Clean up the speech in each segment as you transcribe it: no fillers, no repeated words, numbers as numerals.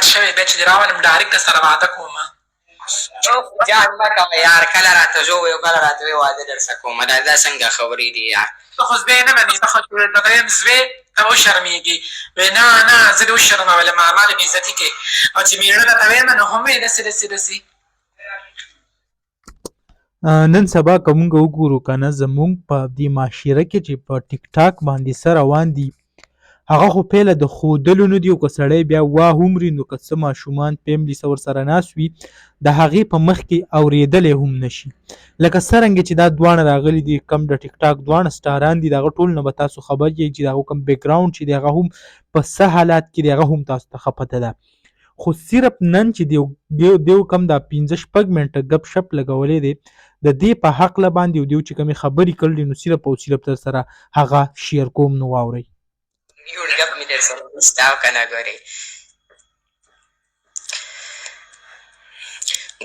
غټ شوی بیا چې دې راولم ډایرکټ درسره واده کومه. جان مه کوه یار، کله راته زه ووایو کله راته وایې واده درسره کومه. دا څنګه خبرې دي یار؟ ته خو زوی نه منې، ته خو درته وایم زوی ته وشرمېږي. وایي نه نه زه دې وشرمولم، ما دې بېعزتي کوې. او چې مېړه درته وایم نو هم وایي داسې. نن سبا که مونږ وګورو که نه زمونږ په دې معاشره کې چې په ټیک ټاک باندې څه روان دي، هغه خو پیله د ښودلو نه دي. او که سړی بیا واه ومري نو که څه ماشومان فیملي څه ورسره ناست وي د هغې په مخ کې اورېدلی هم نشي. لکه څرنګه چې دا دواړه راغلي دي، کم د ټیک ټاک دواړه سټاران دي، د هغه ټول نه به تاسو خبر یئ چې د هغو کوم بیک ګراونډ چې دی هغه هم په څه حالات کې دی هغه هم تاسو ته ښه پته ده. خو صرف نن چې دیو کم دا 15-16 منټه ګپ شپ لګولی دی د دې په حقله باندې او دیو چې کومې خبرې کړلې نو صرف او صرف در سره هغه شیر کوم نو واورئ. یوړ ګپ مې در سره نشته او که نه ګورې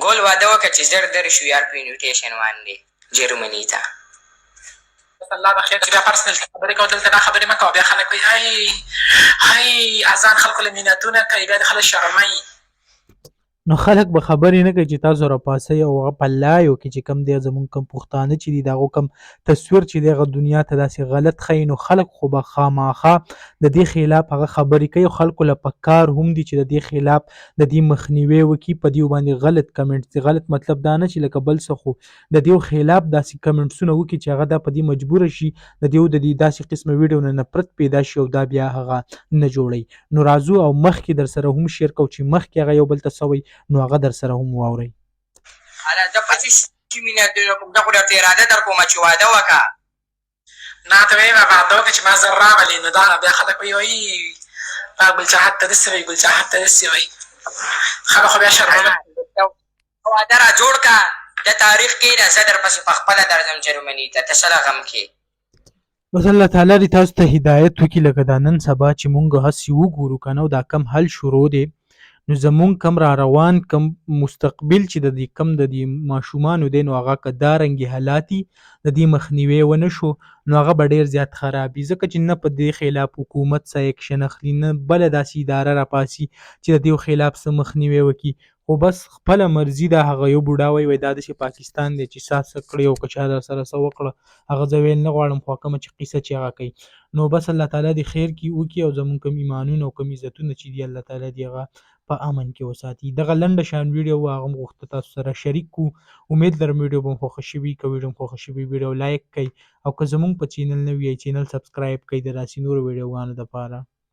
ګول واده وکړه چې زر در شو یار په انویټیشن باندې جرمني ته. الله بخیر چې بیا پرسنل خبرې کوو دلته دا خبرې مه کوه. بیا خلک وایي هی اذان خلکو له مینتونه کوي، بیا د خلک شرموي. نو خلک به خبرې نه کوي چې تاسو راپاسئ او هغه په لایو کې چې کوم دی زمونږ کوم پښتانه چې دي د هغو کوم تصویر چې دی هغه دنیا ته داسې غلط ښیي، نو خلک خو به خامخا د دې خلاف هغه خبرې کوي. خلکو له پکار هم دي چې د دې خلاف د دې مخنیوی وکړي، په دې باندې غلط کمنټس دي. غلط مطلب دا نه چې لکه بل څه، خو د دې خلاف داسې کمنټسونه وکړي چې هغه دا په دې مجبوره شي د دې داسې قسمه ویډیو نه نفرت پیدا شي او دا بیا هغه نه جوړوي. نو راځو او مخکې در سره هم شیر کوو چې مخکې هغه یو بل ته څه وایي نو هغه در سره هم واورئ. زه پسې مینه زه خو درته اراده در کومه چې واده وکړه. نه ته وایې واده وکړه چې ما زر راولې نو دا بیا خلک وایي ګلچاحت ته داسې وایي ګلچاحت ته داسې وایي. خلک خو بیا شرموي. واده را جوړ کړه د تاریخ کښېنه، زه درپسې پخپله درځم جرمني ته، ته څه له غم کې. بس الله تعالی دې تاسو ته هدایت وکړي. لکه دا نن سبا چې مونږ هسې وګورو که نه دا کم حل شروع دی نو زمونږ کم را روان کم مستقبل چې د دې کم د دې ماشومانو دی نو هغه که دارنګې حالاتي د دې مخنیوی ونه شو نو هغه به ډېر زیات خراب وي. ځکه چې نه په دې خلاف حکومت څه ایکشن اخلي، نه بله داسې اداره راپاسي چې د دې خلاف څه مخنیوی وکړي، خو بس خپله مرضي ده. هغه یو بوډا وایي دا داسې پاکستان دی چې سا څه کړي او که چا در سره څه وکړه هغه زه ویل نه غواړم، خو کومه چې قیصه چې هغه کوي نو بس الله تعالی دې خیر کړي وکړي او زمونږ کوم ایمانونه او کوم عزتونه چې دي الله تعالی دې هغه په امن کې وساتي. دغه لنډه شان ویډیو وه هغه مو غوښته تاسو سره شریک کړو. امید لرم ویډیو به مو خوښه شوي. که ویډیو مو خوښه شوي ویډیو لایک کړئ او که زمونږ په چینل نه وي چینل سبسکرایب کړئ د داسې نورو ویډیوګانو دپاره.